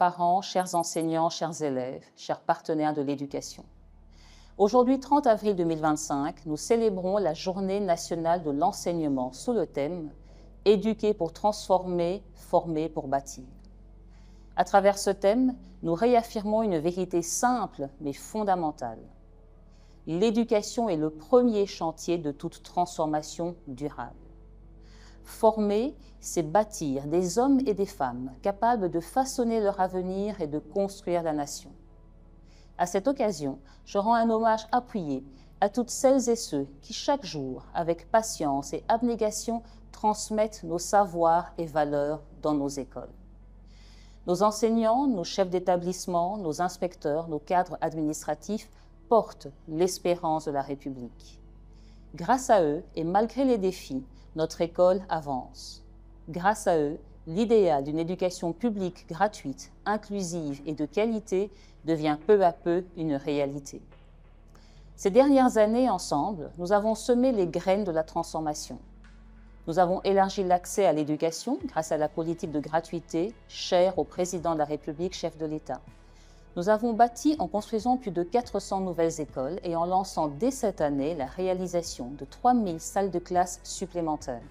parents, chers enseignants, chers élèves, chers partenaires de l'éducation. Aujourd'hui, 30 avril 2025, nous célébrons la Journée nationale de l'enseignement sous le thème « Éduquer pour transformer, former pour bâtir ». À travers ce thème, nous réaffirmons une vérité simple mais fondamentale. L'éducation est le premier chantier de toute transformation durable. Former, c'est bâtir des hommes et des femmes capables de façonner leur avenir et de construire la nation. À cette occasion, je rends un hommage appuyé à toutes celles et ceux qui, chaque jour, avec patience et abnégation, transmettent nos savoirs et valeurs dans nos écoles. Nos enseignants, nos chefs d'établissement, nos inspecteurs, nos cadres administratifs portent l'espérance de la République. Grâce à eux, et malgré les défis, notre école avance. Grâce à eux, l'idéal d'une éducation publique gratuite, inclusive et de qualité devient peu à peu une réalité. Ces dernières années, ensemble, nous avons semé les graines de la transformation. Nous avons élargi l'accès à l'éducation grâce à la politique de gratuité chère au président de la République, chef de l'État. Nous avons bâti en construisant plus de 400 nouvelles écoles et en lançant dès cette année la réalisation de 3000 salles de classe supplémentaires.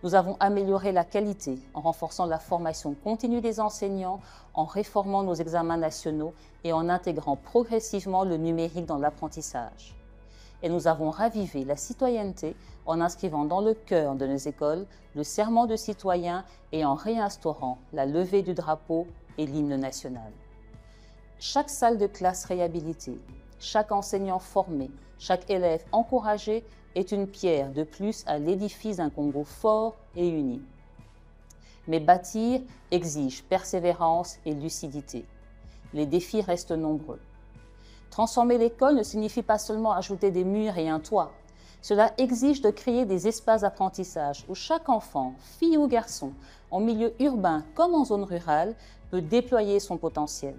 Nous avons amélioré la qualité en renforçant la formation continue des enseignants, en réformant nos examens nationaux et en intégrant progressivement le numérique dans l'apprentissage. Et nous avons ravivé la citoyenneté en inscrivant dans le cœur de nos écoles le serment de citoyen et en réinstaurant la levée du drapeau et l'hymne national. Chaque salle de classe réhabilitée, chaque enseignant formé, chaque élève encouragé est une pierre de plus à l'édifice d'un Congo fort et uni. Mais bâtir exige persévérance et lucidité. Les défis restent nombreux. Transformer l'école ne signifie pas seulement ajouter des murs et un toit. Cela exige de créer des espaces d'apprentissage où chaque enfant, fille ou garçon, en milieu urbain comme en zone rurale, peut déployer son potentiel.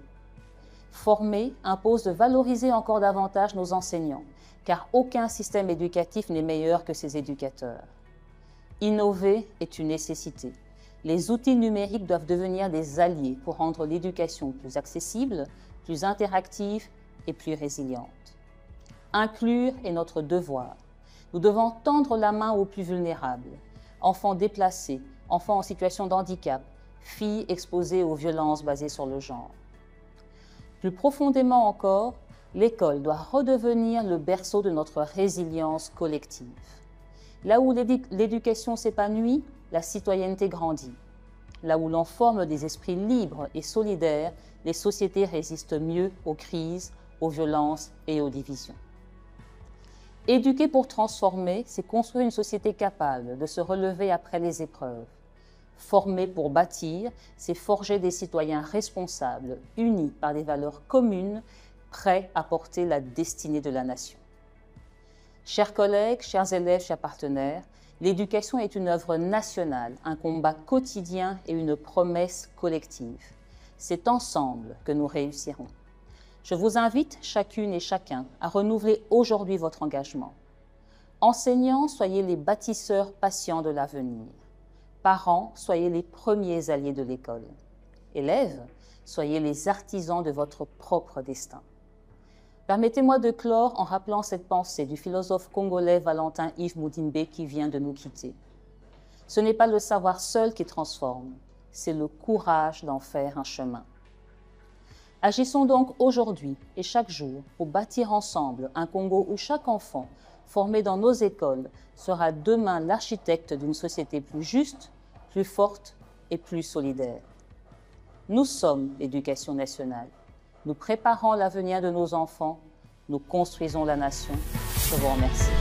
Former impose de valoriser encore davantage nos enseignants, car aucun système éducatif n'est meilleur que ses éducateurs. Innover est une nécessité. Les outils numériques doivent devenir des alliés pour rendre l'éducation plus accessible, plus interactive et plus résiliente. Inclure est notre devoir. Nous devons tendre la main aux plus vulnérables, enfants déplacés, enfants en situation de handicap, filles exposées aux violences basées sur le genre. Plus profondément encore, l'école doit redevenir le berceau de notre résilience collective. Là où l'éducation s'épanouit, la citoyenneté grandit. Là où l'on forme des esprits libres et solidaires, les sociétés résistent mieux aux crises, aux violences et aux divisions. Éduquer pour transformer, c'est construire une société capable de se relever après les épreuves. Former pour bâtir, c'est forger des citoyens responsables, unis par des valeurs communes, prêts à porter la destinée de la nation. Chers collègues, chers élèves, chers partenaires, l'éducation est une œuvre nationale, un combat quotidien et une promesse collective. C'est ensemble que nous réussirons. Je vous invite, chacune et chacun, à renouveler aujourd'hui votre engagement. Enseignants, soyez les bâtisseurs patients de l'avenir. Parents, soyez les premiers alliés de l'école. Élèves, soyez les artisans de votre propre destin. Permettez-moi de clore en rappelant cette pensée du philosophe congolais Valentin Yves Mudimbe qui vient de nous quitter. Ce n'est pas le savoir seul qui transforme, c'est le courage d'en faire un chemin. Agissons donc aujourd'hui et chaque jour pour bâtir ensemble un Congo où chaque enfant formé dans nos écoles sera demain l'architecte d'une société plus juste, plus forte et plus solidaire. Nous sommes l'éducation nationale. Nous préparons l'avenir de nos enfants. Nous construisons la nation. Je vous remercie.